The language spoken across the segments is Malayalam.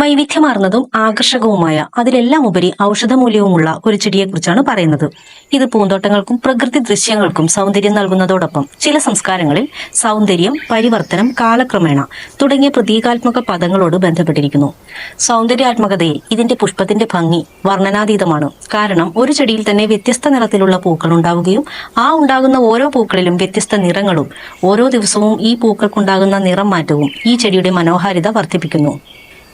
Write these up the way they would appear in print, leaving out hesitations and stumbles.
വൈവിധ്യമാർന്നതും ആകർഷകവുമായ അതിലെല്ലാം ഉപരി ഔഷധമൂല്യവുമുള്ള ഒരു ചെടിയെക്കുറിച്ചാണ് പറയുന്നത്. ഇത് പൂന്തോട്ടങ്ങൾക്കും പ്രകൃതി ദൃശ്യങ്ങൾക്കും സൗന്ദര്യം നൽകുന്നതോടൊപ്പം ചില സംസ്കാരങ്ങളിൽ സൗന്ദര്യം, പരിവർത്തനം, കാലക്രമേണ തുടങ്ങിയ പ്രതീകാത്മക പദങ്ങളോട് ബന്ധപ്പെട്ടിരിക്കുന്നു. സൗന്ദര്യാത്മകതയിൽ ഇതിന്റെ പുഷ്പത്തിന്റെ ഭംഗി വർണ്ണനാതീതമാണ്. കാരണം ഒരു ചെടിയിൽ തന്നെ വ്യത്യസ്ത നിറത്തിലുള്ള പൂക്കൾ ഉണ്ടാവുകയും ആ ഉണ്ടാകുന്ന ഓരോ പൂക്കളിലും വ്യത്യസ്ത നിറങ്ങളും ഓരോ ദിവസവും ഈ പൂക്കൾക്കുണ്ടാകുന്ന നിറം മാറ്റവും ഈ ചെടിയുടെ മനോഹാരിത വർദ്ധിപ്പിക്കുന്നു.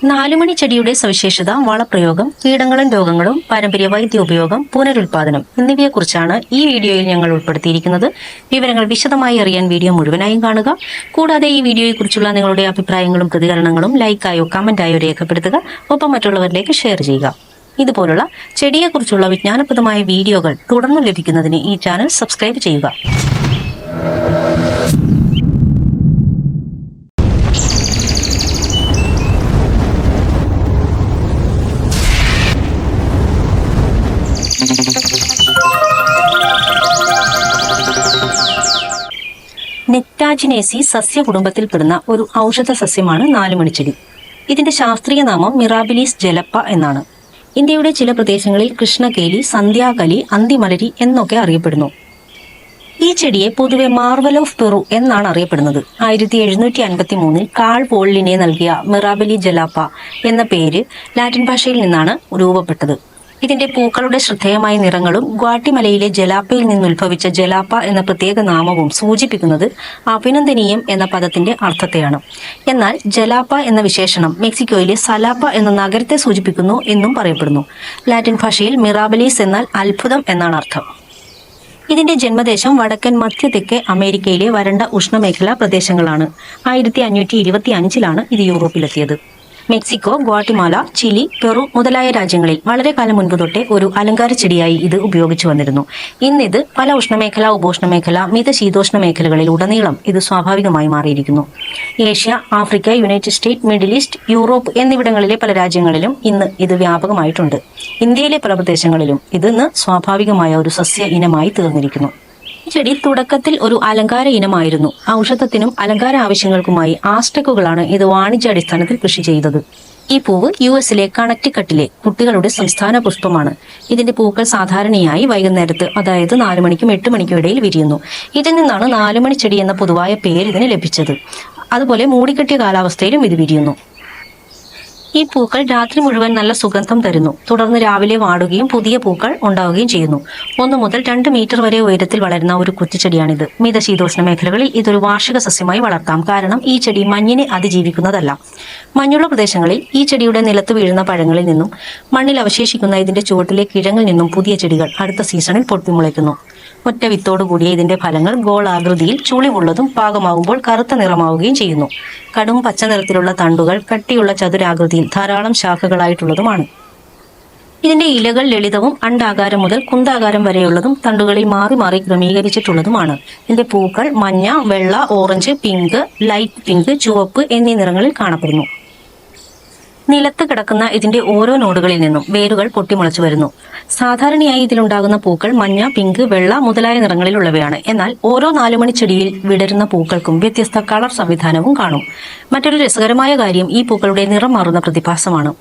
നാലുമണി ചെടിയുടെ സവിശേഷത, വളപ്രയോഗം, കീടങ്ങളും രോഗങ്ങളും, പാരമ്പര്യ വൈദ്യ ഉപയോഗം, പുനരുൽപാദനം എന്നിവയെക്കുറിച്ചാണ് ഈ വീഡിയോയിൽ ഞങ്ങൾ ഉൾപ്പെടുത്തിയിരിക്കുന്നത്. വിവരങ്ങൾ വിശദമായി അറിയാൻ വീഡിയോ മുഴുവനായും കാണുക. കൂടാതെ ഈ വീഡിയോയെക്കുറിച്ചുള്ള നിങ്ങളുടെ അഭിപ്രായങ്ങളും പ്രതികരണങ്ങളും ലൈക്കായോ കമന്റായോ രേഖപ്പെടുത്തുക. ഒപ്പം മറ്റുള്ളവരിലേക്ക് ഷെയർ ചെയ്യുക. ഇതുപോലുള്ള ചെടിയെക്കുറിച്ചുള്ള വിജ്ഞാനപ്രദമായ വീഡിയോകൾ തുടർന്ന് ലഭിക്കുന്നതിന് ഈ ചാനൽ സബ്സ്ക്രൈബ് ചെയ്യുക. നെക്ടാജിനേസി സസ്യകുടുംബത്തിൽപ്പെടുന്ന ഒരു ഔഷധ സസ്യമാണ് നാലുമണിച്ചെടി. ഇതിന്റെ ശാസ്ത്രീയ നാമം മിറാബിലിസ് ജലപ്പ എന്നാണ്. ഇന്ത്യയുടെ ചില പ്രദേശങ്ങളിൽ കൃഷ്ണകേലി, സന്ധ്യാകലി, അന്തിമലരി എന്നൊക്കെ അറിയപ്പെടുന്നു. ഈ ചെടിയെ പൊതുവെ മാർവൽ ഓഫ് പെറു എന്നാണ് അറിയപ്പെടുന്നത്. 1753 കാൾ പോളിനെ നൽകിയ മിറാബിലി ജലാപ്പ എന്ന പേര് ലാറ്റിൻ ഭാഷയിൽ നിന്നാണ് രൂപപ്പെട്ടത്. ഇതിന്റെ പൂക്കളുടെ ശ്രദ്ധേയമായ നിറങ്ങളും ഗ്വാട്ടിമലയിലെ ജലാപ്പയിൽ നിന്നുത്ഭവിച്ച ജലാപ്പ എന്ന പ്രത്യേക നാമവും സൂചിപ്പിക്കുന്നത് അഭിനന്ദനീയം എന്ന പദത്തിന്റെ അർത്ഥത്തെയാണ്. എന്നാൽ ജലാപ്പ എന്ന വിശേഷണം മെക്സിക്കോയിലെ സലാപ്പ എന്ന നഗരത്തെ സൂചിപ്പിക്കുന്നു എന്നും പറയപ്പെടുന്നു. ലാറ്റിൻ ഭാഷയിൽ മിറാബിലിസ് എന്നാൽ അത്ഭുതം എന്നാണ് അർത്ഥം. ഇതിന്റെ ജന്മദേശം വടക്കൻ മധ്യ തെക്കേ അമേരിക്കയിലെ വരണ്ട ഉഷ്ണമേഖലാ പ്രദേശങ്ങളാണ്. 1525 ഇത് യൂറോപ്പിലെത്തിയത്. മെക്സിക്കോ, ഗ്വാട്ടിമാല, ചിലി, പെറു മുതലായ രാജ്യങ്ങളിൽ വളരെ കാലം മുൻപ് തൊട്ടേ ഒരു അലങ്കാര ചെടിയായി ഇത് ഉപയോഗിച്ചു വന്നിരുന്നു. ഇന്നിത് പല ഉഷ്ണമേഖല, ഉപോഷ്ണമേഖല, മിതശീതോഷ്ണ മേഖലകളിൽ ഉടനീളം ഇത് സ്വാഭാവികമായി മാറിയിരിക്കുന്നു. Asia, Africa, United state, middle east, Europe എന്നിവിടങ്ങളിലെ പല രാജ്യങ്ങളിലും ഇന്ന് ഇത് വ്യാപകമായിട്ടുണ്ട്. ഇന്ത്യയിലെ പല പ്രദേശങ്ങളിലും ഇതിന്ന് സ്വാഭാവികമായ ഒരു സസ്യ ഇനമായി തീർന്നിരിക്കുന്നു. ചെടി തുടക്കത്തിൽ ഒരു അലങ്കാര ഇനമായിരുന്നു. ഔഷധത്തിനും അലങ്കാര ആവശ്യങ്ങൾക്കുമായി ആസ്ട്രക്കുകളാണ് ഇത് വാണിജ്യാടിസ്ഥാനത്തിൽ കൃഷി ചെയ്തത്. ഈ പൂവ് US-ലെ കണക്റ്റിക്കട്ടിലെ കുട്ടികളുടെ സംസ്ഥാന പുഷ്പമാണ്. ഇതിന്റെ പൂക്കൾ സാധാരണയായി വൈകുന്നേരത്ത്, അതായത് 4 മണിക്കും 8 മണിക്കും ഇടയിൽ വിരിയുന്നു. ഇതിൽ നിന്നാണ് നാലുമണി ചെടി എന്ന പൊതുവായ പേര് ഇതിന് ലഭിച്ചത്. അതുപോലെ മൂടിക്കെട്ടിയ കാലാവസ്ഥയിലും ഇത് വിരിയുന്നു. ഈ പൂക്കൾ രാത്രി മുഴുവൻ നല്ല സുഗന്ധം തരുന്നു. തുടർന്ന് രാവിലെ വാടുകയും പുതിയ പൂക്കൾ ഉണ്ടാവുകയും ചെയ്യുന്നു. 1 മുതൽ 2 മീറ്റർ വരെ ഉയരത്തിൽ വളരുന്ന ഒരു കുറ്റിച്ചെടിയാണിത്. മിതശീതോഷ്ണ മേഖലകളിൽ ഇതൊരു വാർഷിക സസ്യമായി വളർത്താം. കാരണം ഈ ചെടി മഞ്ഞിനെ അതിജീവിക്കുന്നതല്ല. മഞ്ഞുള്ള പ്രദേശങ്ങളിൽ ഈ ചെടിയുടെ നിലത്ത് വീഴുന്ന പഴങ്ങളിൽ നിന്നും മണ്ണിൽ അവശേഷിക്കുന്ന ഇതിന്റെ ചുവട്ടിലെ കിഴങ്ങിൽ നിന്നും പുതിയ ചെടികൾ അടുത്ത സീസണിൽ പൊട്ടിമുളയ്ക്കുന്നു. ഒറ്റ വിത്തോടുകൂടിയ ഇതിന്റെ ഫലങ്ങൾ ഗോളാകൃതിയിൽ ചുളിവുള്ളതും പാകമാകുമ്പോൾ കറുത്ത നിറമാവുകയും ചെയ്യുന്നു. കടും പച്ച നിറത്തിലുള്ള തണ്ടുകൾ കട്ടിയുള്ള ചതുരാകൃതിയിൽ ധാരാളം ശാഖകളായിട്ടുള്ളതുമാണ്. ഇതിന്റെ ഇലകൾ ലളിതവും അണ്ഡാകാരം മുതൽ കുന്താകാരം വരെയുള്ളതും തണ്ടുകളിൽ മാറി മാറി ക്രമീകരിച്ചിട്ടുള്ളതുമാണ്. ഇതിന്റെ പൂക്കൾ മഞ്ഞ, വെള്ള, ഓറഞ്ച്, പിങ്ക്, ലൈറ്റ് പിങ്ക്, ചുവപ്പ് എന്നീ നിറങ്ങളിൽ കാണപ്പെടുന്നു. നിലത്ത് കിടക്കുന്ന ഇതിന്റെ ഓരോ നോടുകളിൽ നിന്നും വേരുകൾ പൊട്ടിമുളച്ചു വരുന്നു. സാധാരണയായി ഇതിലുണ്ടാകുന്ന പൂക്കൾ മഞ്ഞ, പിങ്ക്, വെള്ള മുതലായ നിറങ്ങളിലുള്ളവയാണ്. എന്നാൽ ഓരോ നാലുമണി ചെടിയിൽ വിടരുന്ന പൂക്കൾക്കും വ്യത്യസ്ത കളർ സംവിധാനവും കാണും. മറ്റൊരു രസകരമായ കാര്യം ഈ പൂക്കളുടെ നിറം മാറുന്ന പ്രതിഭാസമാണ്.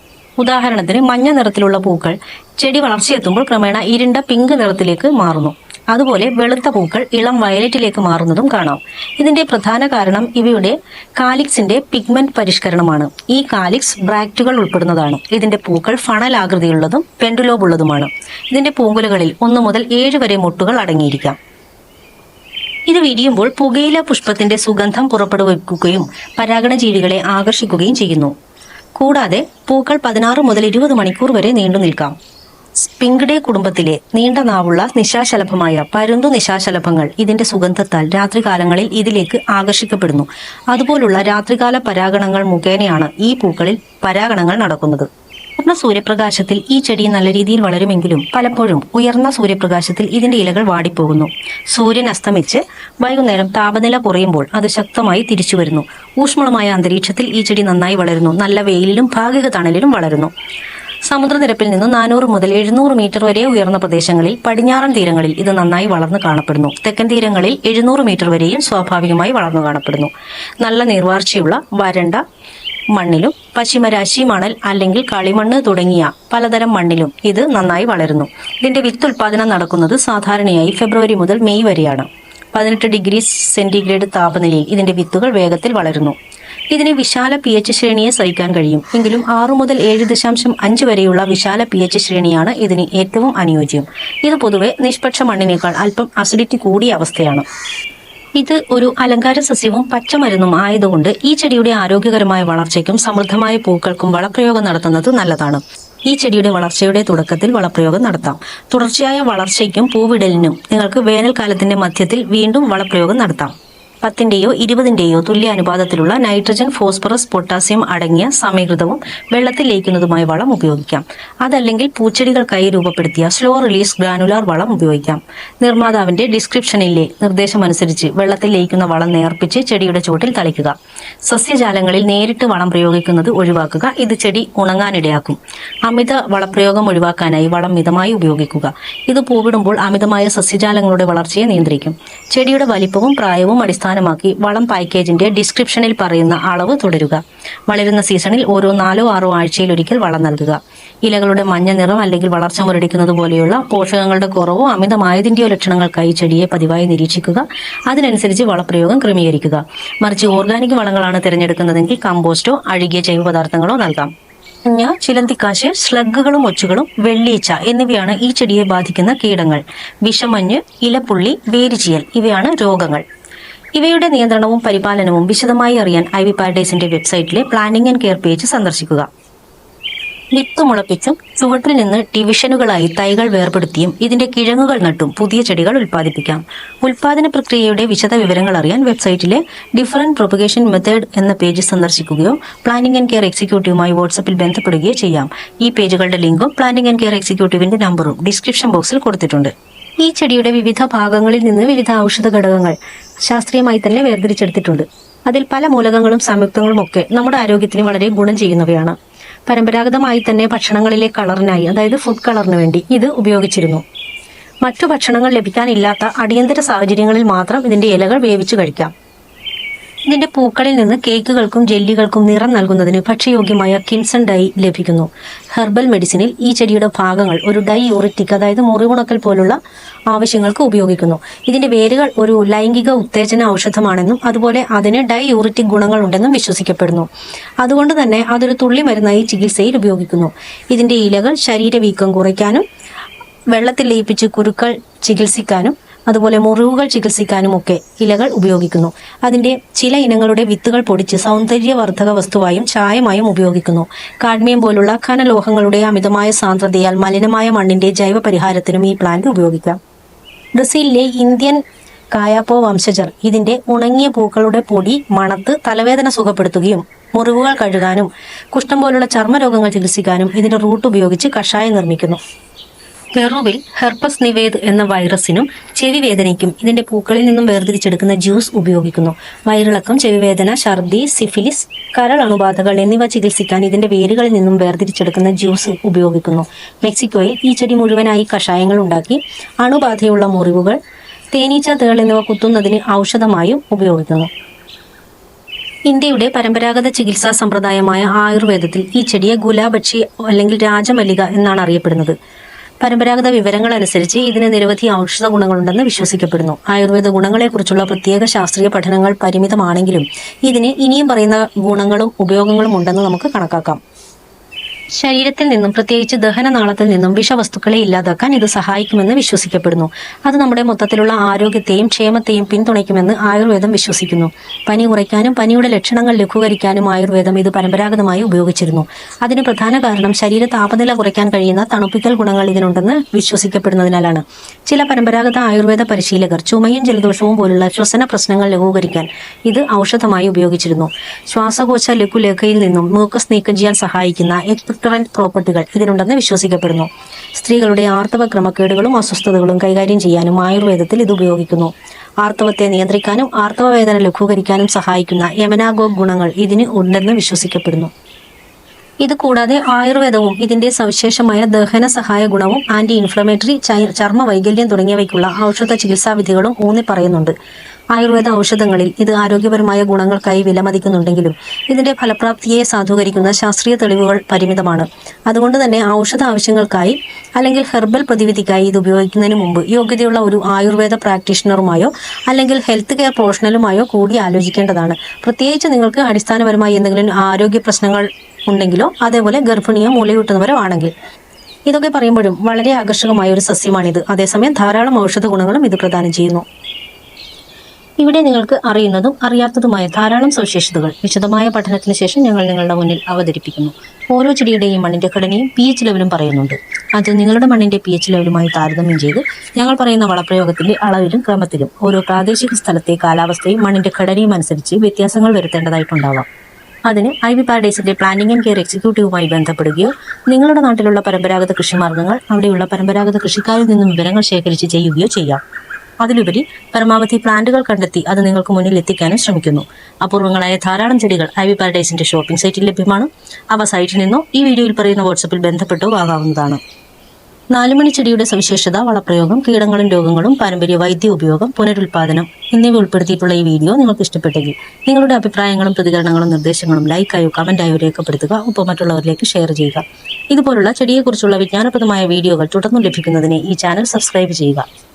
ഉദാഹരണത്തിന് മഞ്ഞ നിറത്തിലുള്ള പൂക്കൾ ചെടി വളർച്ചയെത്തുമ്പോൾ ക്രമേണ ഇരുണ്ട പിങ്ക് നിറത്തിലേക്ക് മാറുന്നു. അതുപോലെ വെളുത്ത പൂക്കൾ ഇളം വയലറ്റിലേക്ക് മാറുന്നതും കാണാം. ഇതിന്റെ പ്രധാന കാരണം ഇവയുടെ കാലിക്സിന്റെ പിഗ്മെന്റ് പരിഷ്കരണമാണ്. ഈ കാലിക്സ് ബ്രാക്റ്റുകൾ ഉൾപ്പെടുന്നതാണ്. ഇതിന്റെ പൂക്കൾ ഫണൽ ആകൃതിയുള്ളതും പെൻഡുലോബ് ഉള്ളതുമാണ്. ഇതിന്റെ പൂങ്കുലകളിൽ 1 മുതൽ 7 വരെ മൊട്ടുകൾ അടങ്ങിയിരിക്കാം. ഇത് വിരിയുമ്പോൾ പുകയില പുഷ്പത്തിന്റെ സുഗന്ധം പുറപ്പെടുവിക്കുകയും പരാഗണജീവികളെ ആകർഷിക്കുകയും ചെയ്യുന്നു. കൂടാതെ പൂക്കൾ 16 മുതൽ 20 മണിക്കൂർ വരെ നീണ്ടു നിൽക്കാം. സ്പിങ്ഡേ കുടുംബത്തിലെ നീണ്ട നാവുള്ള നിശാശലഭമായ പരുന്തു നിശാശലഭങ്ങൾ ഇതിന്റെ സുഗന്ധത്താൽ രാത്രികാലങ്ങളിൽ ഇതിലേക്ക് ആകർഷിക്കപ്പെടുന്നു. അതുപോലുള്ള രാത്രികാല പരാഗണങ്ങൾ മുഖേനയാണ് ഈ പൂക്കളിൽ പരാഗണങ്ങൾ നടക്കുന്നത്. പൂർണ്ണ സൂര്യപ്രകാശത്തിൽ ഈ ചെടി നല്ല രീതിയിൽ വളരുമെങ്കിലും പലപ്പോഴും ഉയർന്ന സൂര്യപ്രകാശത്തിൽ ഇതിന്റെ ഇലകൾ വാടിപ്പോകുന്നു. സൂര്യൻ അസ്തമിച്ച് വൈകുന്നേരം താപനില കുറയുമ്പോൾ അത് ശക്തമായി തിരിച്ചു വരുന്നു. ഊഷ്മളമായ അന്തരീക്ഷത്തിൽ ഈ ചെടി നന്നായി വളരുന്നു. നല്ല വെയിലിലും ഭാഗിക തണലിലും വളരുന്നു. സമുദ്രനിരപ്പിൽ നിന്ന് 400 മുതൽ 700 മീറ്റർ വരെ ഉയർന്ന പ്രദേശങ്ങളിൽ പടിഞ്ഞാറൻ തീരങ്ങളിൽ ഇത് നന്നായി വളർന്നു കാണപ്പെടുന്നു. തെക്കൻ തീരങ്ങളിൽ 700 മീറ്റർ വരെയും സ്വാഭാവികമായി വളർന്നു കാണപ്പെടുന്നു. നല്ല നീർവാർച്ചയുള്ള വരണ്ട മണ്ണിലും പശ്ചിമരാശി മണൽ അല്ലെങ്കിൽ കളിമണ്ണ് തുടങ്ങിയ പലതരം മണ്ണിലും ഇത് നന്നായി വളരുന്നു. ഇതിന്റെ വിത്ത് ഉൽപാദനം നടക്കുന്നത് സാധാരണയായി ഫെബ്രുവരി മുതൽ മെയ് വരെയാണ്. 18 ഡിഗ്രി സെന്റിഗ്രേഡ് താപനിലയിൽ ഇതിന്റെ വിത്തുകൾ വേഗത്തിൽ വളരുന്നു. ഇതിന് വിശാല pH ശ്രേണിയെ സഹിക്കാൻ കഴിയും. എങ്കിലും 6 മുതൽ 7.5 വരെയുള്ള വിശാല pH ശ്രേണിയാണ് ഇതിന് ഏറ്റവും അനുയോജ്യം. ഇത് പൊതുവെ നിഷ്പക്ഷ മണ്ണിനേക്കാൾ അല്പം അസിഡിറ്റി കൂടിയ അവസ്ഥയാണ്. ഇത് ഒരു അലങ്കാര സസ്യവും പച്ചമരുന്നും ആയതുകൊണ്ട് ഈ ചെടിയുടെ ആരോഗ്യകരമായ വളർച്ചയ്ക്കും സമൃദ്ധമായ പൂക്കൾക്കും വളപ്രയോഗം നടത്തുന്നത് നല്ലതാണ്. ഈ ചെടിയുടെ വളർച്ചയുടെ തുടക്കത്തിൽ വളപ്രയോഗം നടത്താം. തുടർച്ചയായ വളർച്ചയ്ക്കും പൂവിടലിനും നിങ്ങൾക്ക് വേനൽക്കാലത്തിന്റെ മധ്യത്തിൽ വീണ്ടും വളപ്രയോഗം നടത്താം. 10ന്റെയോ 20ന്റെയോ തുല്യ അനുപാതത്തിലുള്ള നൈട്രജൻ, ഫോസ്ഫറസ്, പൊട്ടാസ്യം അടങ്ങിയ സമീകൃതവും വെള്ളത്തിൽ ലയിക്കുന്നതുമായ വളം ഉപയോഗിക്കാം. അതല്ലെങ്കിൽ പൂച്ചെടികൾക്കായി രൂപപ്പെടുത്തിയ സ്ലോ റിലീസ് ഗ്രാനുലാർ വളം ഉപയോഗിക്കാം. നിർമ്മാതാവിന്റെ ഡിസ്ക്രിപ്ഷനിലെ നിർദ്ദേശമനുസരിച്ച് വെള്ളത്തിൽ ലയിക്കുന്ന വളം നേർപ്പിച്ച് ചെടിയുടെ ചുവട്ടിൽ തളിക്കുക. സസ്യജാലങ്ങളിൽ നേരിട്ട് വളം പ്രയോഗിക്കുന്നത് ഒഴിവാക്കുക. ഇത് ചെടി ഉണങ്ങാനിടയാക്കും. അമിത വളപ്രയോഗം ഒഴിവാക്കാനായി വളം മിതമായി ഉപയോഗിക്കുക. ഇത് പൂവിടുമ്പോൾ അമിതമായ സസ്യജാലങ്ങളുടെ വളർച്ചയെ നിയന്ത്രിക്കും. ചെടിയുടെ വലിപ്പവും പ്രായവും അടിസ്ഥാനമാക്കി വളം പാക്കേജിന്റെ ഡിസ്ക്രിപ്ഷനിൽ പറയുന്ന അളവ് തുടരുക. വളരുന്ന സീസണിൽ ഓരോ 4-6 ആഴ്ചയിലൊരിക്കൽ വളം നൽകുക. ഇലകളുടെ മഞ്ഞ നിറം അല്ലെങ്കിൽ വളർച്ച മുരടിക്കുന്നത് പോലെയുള്ള പോഷകങ്ങളുടെ കുറവോ അമിതമായതിന്റെയോ ലക്ഷണങ്ങൾക്കായി ചെടിയെ പതിവായി നിരീക്ഷിക്കുക. അതിനനുസരിച്ച് വളപ്രയോഗം ക്രമീകരിക്കുക. മറിച്ച് ഓർഗാനിക് വളങ്ങളാണ് തിരഞ്ഞെടുക്കുന്നതെങ്കിൽ കമ്പോസ്റ്റോ അഴുകിയ ജൈവപദാർത്ഥങ്ങളോ നൽകാം. ചിലന്തിക്കാശ്, സ്ലഗുകളും ഒച്ചുകളും, വെള്ളീച്ച എന്നിവയാണ് ഈ ചെടിയെ ബാധിക്കുന്ന കീടങ്ങൾ. വിഷമഞ്ഞ്, ഇലപ്പുള്ളി, വേരുചീയൽ ഇവയാണ് രോഗങ്ങൾ. ഇവയുടെ നിയന്ത്രണവും പരിപാലനവും വിശദമായി അറിയാൻ ഐവി പാരഡൈസിന്റെ വെബ്സൈറ്റിലെ പ്ലാനിംഗ് ആൻഡ് കെയർ പേജ് സന്ദർശിക്കുക. വിത്ത് മുളപ്പിച്ചും ചുവട്ടിൽ നിന്ന് ഡിവിഷനുകളായി തൈകൾ വേർപെടുത്തിയും ഇതിന്റെ കിഴങ്ങുകൾ നട്ടും പുതിയ ചെടികൾ ഉൽപ്പാദിപ്പിക്കാം. ഉൽപാദന പ്രക്രിയയുടെ വിശദ വിവരങ്ങൾ അറിയാൻ വെബ്സൈറ്റിലെ ഡിഫറൻറ്റ് പ്രൊപ്പഗേഷൻ മെത്തേഡ് എന്ന പേജ് സന്ദർശിക്കുകയോ പ്ലാനിംഗ് ആൻഡ് കെയർ എക്സിക്യൂട്ടീവുമായി വാട്സപ്പിൽ ബന്ധപ്പെടുകയോ ചെയ്യാം. ഈ പേജുകളുടെ ലിങ്കും പ്ലാനിംഗ് ആൻഡ് കെയർ എക്സിക്യൂട്ടീവിന്റെ നമ്പറും ഡിസ്ക്രിപ്ഷൻ ബോക്സിൽ കൊടുത്തിട്ടുണ്ട്. ഈ ചെടിയുടെ വിവിധ ഭാഗങ്ങളിൽ നിന്ന് വിവിധ ഔഷധ ഘടകങ്ങൾ ശാസ്ത്രീയമായി തന്നെ വേർതിരിച്ചെടുത്തിട്ടുണ്ട്. അതിൽ പല മൂലകങ്ങളും സംയുക്തങ്ങളും ഒക്കെ നമ്മുടെ ആരോഗ്യത്തിന് വളരെ ഗുണം ചെയ്യുന്നവയാണ്. പരമ്പരാഗതമായി തന്നെ ഭക്ഷണങ്ങളിലെ കളറിനായി, അതായത് ഫുഡ് കളറിന് വേണ്ടി ഇത് ഉപയോഗിച്ചിരുന്നു. മറ്റു ഭക്ഷണങ്ങൾ ലഭിക്കാനില്ലാത്ത അടിയന്തര സാഹചര്യങ്ങളിൽ മാത്രം ഇതിന്റെ ഇലകൾ വേവിച്ചു കഴിക്കാം. ഇതിന്റെ പൂക്കളിൽ നിന്ന് കേക്കുകൾക്കും ജെല്ലികൾക്കും നിറം നൽകുന്നതിന് ഭക്ഷ്യയോഗ്യമായ കിംസൺ ഡൈ ലഭിക്കുന്നു. ഹെർബൽ മെഡിസിനിൽ ഈ ചെടിയുടെ ഭാഗങ്ങൾ ഒരു ഡൈയൂറിറ്റിക്, അതായത് മുറിവുണക്കൽ പോലുള്ള ആവശ്യങ്ങൾക്ക് ഉപയോഗിക്കുന്നു. ഇതിന്റെ വേരുകൾ ഒരു ലൈംഗിക ഉത്തേജന ഔഷധമാണെന്നും അതുപോലെ അതിന് ഡൈയൂറിറ്റിക് ഗുണങ്ങൾ ഉണ്ടെന്നും വിശ്വസിക്കപ്പെടുന്നു. അതുകൊണ്ട് തന്നെ അതൊരു തുള്ളി മരുന്നായി ചികിത്സയിൽ ഉപയോഗിക്കുന്നു. ഇതിന്റെ ഇലകൾ ശരീരവീക്കം കുറയ്ക്കാനും വെള്ളത്തിൽ ലയിപ്പിച്ച് കുരുക്കൾ ചികിത്സിക്കാനും അതുപോലെ മുറിവുകൾ ചികിത്സിക്കാനും ഒക്കെ ഇലകൾ ഉപയോഗിക്കുന്നു. അതിന്റെ ചില ഇനങ്ങളുടെ വിത്തുകൾ പൊടിച്ച് സൗന്ദര്യവർദ്ധക വസ്തുവായും ചായമായും ഉപയോഗിക്കുന്നു. കാഡ്മിയം പോലുള്ള ഖനലോഹങ്ങളുടെ അമിതമായ സാന്ദ്രതയാൽ മലിനമായ മണ്ണിന്റെ ജൈവ പരിഹാരത്തിനും ഈ പ്ലാന്റ് ഉപയോഗിക്കാം. ബ്രസീലിലെ ഇന്ത്യൻ കായാപ്പോ വംശജർ ഇതിന്റെ ഉണങ്ങിയ പൂക്കളുടെ പൊടി മണത്ത് തലവേദന സുഖപ്പെടുത്തുകയും മുറിവുകൾ കഴുകാനും കുഷ്ഠം പോലുള്ള ചർമ്മരോഗങ്ങൾ ചികിത്സിക്കാനും ഇതിന്റെ റൂട്ട് ഉപയോഗിച്ച് കഷായം നിർമ്മിക്കുന്നു. പെറുവിൽ ഹെർപ്പസ് നിവേദ് എന്ന വൈറസിനും ചെവിവേദനയ്ക്കും ഇതിന്റെ പൂക്കളിൽ നിന്നും വേർതിരിച്ചെടുക്കുന്ന ജ്യൂസ് ഉപയോഗിക്കുന്നു. വയറിളക്കം, ചെവിവേദന, ഛർദി, സിഫിലിസ്, കരൾ അണുബാധകൾ എന്നിവ ചികിത്സിക്കാൻ ഇതിന്റെ വേരുകളിൽ നിന്നും വേർതിരിച്ചെടുക്കുന്ന ജ്യൂസ് ഉപയോഗിക്കുന്നു. മെക്സിക്കോയിൽ ഈ ചെടി മുഴുവനായി കഷായങ്ങൾ ഉണ്ടാക്കി അണുബാധയുള്ള മുറിവുകൾ, തേനീച്ച, തേൾ എന്നിവ കുത്തുന്നതിന് ഔഷധമായും ഉപയോഗിക്കുന്നു. ഇന്ത്യയുടെ പരമ്പരാഗത ചികിത്സാ സമ്പ്രദായമായ ആയുർവേദത്തിൽ ഈ ചെടിയെ ഗുലാബക്ഷി അല്ലെങ്കിൽ രാജമല്ലിക എന്നാണ് അറിയപ്പെടുന്നത്. പരമ്പരാഗത വിവരങ്ങൾ അനുസരിച്ച് ഇതിന് നിരവധി ഔഷധ ഗുണങ്ങളുണ്ടെന്ന് വിശ്വസിക്കപ്പെടുന്നു. ആയുർവേദ ഗുണങ്ങളെക്കുറിച്ചുള്ള പ്രത്യേക ശാസ്ത്രീയ പഠനങ്ങൾ പരിമിതമാണെങ്കിലും ഇതിന് ഇനിയും പറയുന്ന ഗുണങ്ങളും ഉപയോഗങ്ങളും ഉണ്ടെന്ന് നമുക്ക് കണക്കാക്കാം. ശരീരത്തിൽ നിന്നും, പ്രത്യേകിച്ച് ദഹനനാളത്തിൽ നിന്നും വിഷവസ്തുക്കളെ ഇല്ലാതാക്കാൻ ഇത് സഹായിക്കുമെന്ന് വിശ്വസിക്കപ്പെടുന്നു. അത് നമ്മുടെ മൊത്തത്തിലുള്ള ആരോഗ്യത്തെയും ക്ഷേമത്തെയും പിന്തുണയ്ക്കുമെന്ന് ആയുർവേദം വിശ്വസിക്കുന്നു. പനി കുറയ്ക്കാനും പനിയുടെ ലക്ഷണങ്ങൾ ലഘൂകരിക്കാനും ആയുർവേദം ഇത് പരമ്പരാഗതമായി ഉപയോഗിച്ചിരുന്നു. അതിന് പ്രധാന കാരണം ശരീര താപനില കുറയ്ക്കാൻ കഴിയുന്ന തണുപ്പിക്കൽ ഗുണങ്ങൾ ഇതിനുണ്ടെന്ന് വിശ്വസിക്കപ്പെടുന്നതിനാലാണ്. ചില പരമ്പരാഗത ആയുർവേദ പരിശീലകർ ചുമയും ജലദോഷവും പോലുള്ള ശ്വസന പ്രശ്നങ്ങൾ ലഘൂകരിക്കാൻ ഇത് ഔഷധമായി ഉപയോഗിച്ചിരുന്നു. ശ്വാസകോശ ലഘുലേഖയിൽ നിന്നും മ്യൂക്കസ് നീക്കം ചെയ്യാൻ സഹായിക്കുന്ന എക്സ്പെക്ടറന്റ് പ്രോപ്പർട്ടികൾ ഇതിനുണ്ടെന്ന് വിശ്വസിക്കപ്പെടുന്നു. സ്ത്രീകളുടെ ആർത്തവ ക്രമക്കേടുകളും അസ്വസ്ഥതകളും കൈകാര്യം ചെയ്യാനും ആയുർവേദത്തിൽ ഇത് ഉപയോഗിക്കുന്നു. ആർത്തവത്തെ നിയന്ത്രിക്കാനും ആർത്തവ വേദന ലഘൂകരിക്കാനും സഹായിക്കുന്ന യമനാഗോ ഗുണങ്ങൾ ഇതിന് ഉണ്ടെന്ന് വിശ്വസിക്കപ്പെടുന്നു. ഇത് കൂടാതെ ആയുർവേദവും ഇതിന്റെ സവിശേഷമായ ദഹന സഹായ ഗുണവും ആന്റി ഇൻഫ്ലമേറ്ററി, ചർമ്മ വൈകല്യം തുടങ്ങിയവയ്ക്കുള്ള ഔഷധ ചികിത്സാ വിധികളും ഊന്നി പറയുന്നുണ്ട്. ആയുർവേദ ഔഷധങ്ങളിൽ ഇത് ആരോഗ്യപരമായ ഗുണങ്ങൾക്കായി വിലമതിക്കുന്നുണ്ടെങ്കിലും ഇതിന്റെ ഫലപ്രാപ്തിയെ സാധൂകരിക്കുന്ന ശാസ്ത്രീയ തെളിവുകൾ പരിമിതമാണ്. അതുകൊണ്ട് തന്നെ ഔഷധ ആവശ്യങ്ങൾക്കായി അല്ലെങ്കിൽ ഹെർബൽ പ്രതിവിധിക്കായി ഇത് ഉപയോഗിക്കുന്നതിന് മുമ്പ് യോഗ്യതയുള്ള ഒരു ആയുർവേദ പ്രാക്ടീഷണറുമായോ അല്ലെങ്കിൽ ഹെൽത്ത് കെയർ പ്രൊഫഷണലുമായോ കൂടി ആലോചിക്കേണ്ടതാണ്. പ്രത്യേകിച്ച് നിങ്ങൾക്ക് അടിസ്ഥാനപരമായി എന്തെങ്കിലും ആരോഗ്യ പ്രശ്നങ്ങൾ ഉണ്ടെങ്കിലോ അതേപോലെ ഗർഭിണിയോ മുലയൂട്ടുന്നവരോ ആണെങ്കിൽ. ഇതൊക്കെ പറയുമ്പോഴും വളരെ ആകർഷകമായ ഒരു സസ്യമാണിത്. അതേസമയം ധാരാളം ഔഷധ ഗുണങ്ങളും ഇത് പ്രദാനം ചെയ്യുന്നു. ഇവിടെ നിങ്ങൾക്ക് അറിയുന്നതും അറിയാത്തതുമായ ധാരാളം സവിശേഷതകൾ വിശദമായ പഠനത്തിന് ശേഷം ഞങ്ങൾ നിങ്ങളുടെ മുന്നിൽ അവതരിപ്പിക്കുന്നു. ഓരോ ചെടിയുടെയും മണ്ണിന്റെ ഘടനയും pH ലെവലും പറയുന്നുണ്ട്. അത് നിങ്ങളുടെ മണ്ണിന്റെ pH ലെവലുമായി താരതമ്യം ചെയ്ത് ഞങ്ങൾ പറയുന്ന വളപ്രയോഗത്തിന്റെ അളവിലും ക്രമത്തിലും ഓരോ പ്രാദേശിക സ്ഥലത്തെ കാലാവസ്ഥയും മണ്ണിന്റെ ഘടനയും അനുസരിച്ച് വ്യത്യാസങ്ങൾ വരുത്തേണ്ടതായിട്ടുണ്ടാവാം. അതിന് ഐവി പാരഡൈസിന്റെ പ്ലാനിംഗ് ആൻഡ് കെയർ എക്സിക്യൂട്ടീവുമായി ബന്ധപ്പെടുകയോ നിങ്ങളുടെ നാട്ടിലുള്ള പരമ്പരാഗത കൃഷിമാർഗ്ഗങ്ങൾ അവിടെയുള്ള പരമ്പരാഗത കൃഷിക്കാരിൽ നിന്നും വിവരങ്ങൾ ശേഖരിച്ച് ചെയ്യുകയോ ചെയ്യാം. അതിലുപരി പരമാവധി പ്ലാന്റുകൾ കണ്ടെത്തി അത് നിങ്ങൾക്ക് മുന്നിൽ എത്തിക്കാനും ശ്രമിക്കുന്നു. അപൂർവങ്ങളായ ധാരാളം ചെടികൾ ഐവി പാരഡൈസിന്റെ ഷോപ്പിംഗ് സൈറ്റിൽ ലഭ്യമാണ്. അവ സൈറ്റിൽ നിന്നോ ഈ വീഡിയോയിൽ പറയുന്ന വാട്സപ്പിൽ ബന്ധപ്പെട്ടോ വാങ്ങാവുന്നതാണ്. നാലുമണി ചെടിയുടെ സവിശേഷത, വളപ്രയോഗം, കീടങ്ങളും രോഗങ്ങളും, പാരമ്പര്യ വൈദ്യ ഉപയോഗം, പുനരുൽപാദനം എന്നിവ ഉൾപ്പെടുത്തിയിട്ടുള്ള ഈ വീഡിയോ നിങ്ങൾക്ക് ഇഷ്ടപ്പെട്ടെങ്കിൽ നിങ്ങളുടെ അഭിപ്രായങ്ങളും പ്രതികരണങ്ങളും നിർദ്ദേശങ്ങളും ലൈക്കായോ കമന്റായോ രേഖപ്പെടുത്തുക. ഒപ്പം മറ്റുള്ളവരിലേക്ക് ഷെയർ ചെയ്യുക. ഇതുപോലുള്ള ചെടിയെക്കുറിച്ചുള്ള വിജ്ഞാനപ്രദമായ വീഡിയോകൾ തുടർന്നും ലഭിക്കുന്നതിന് ഈ ചാനൽ സബ്സ്ക്രൈബ് ചെയ്യുക.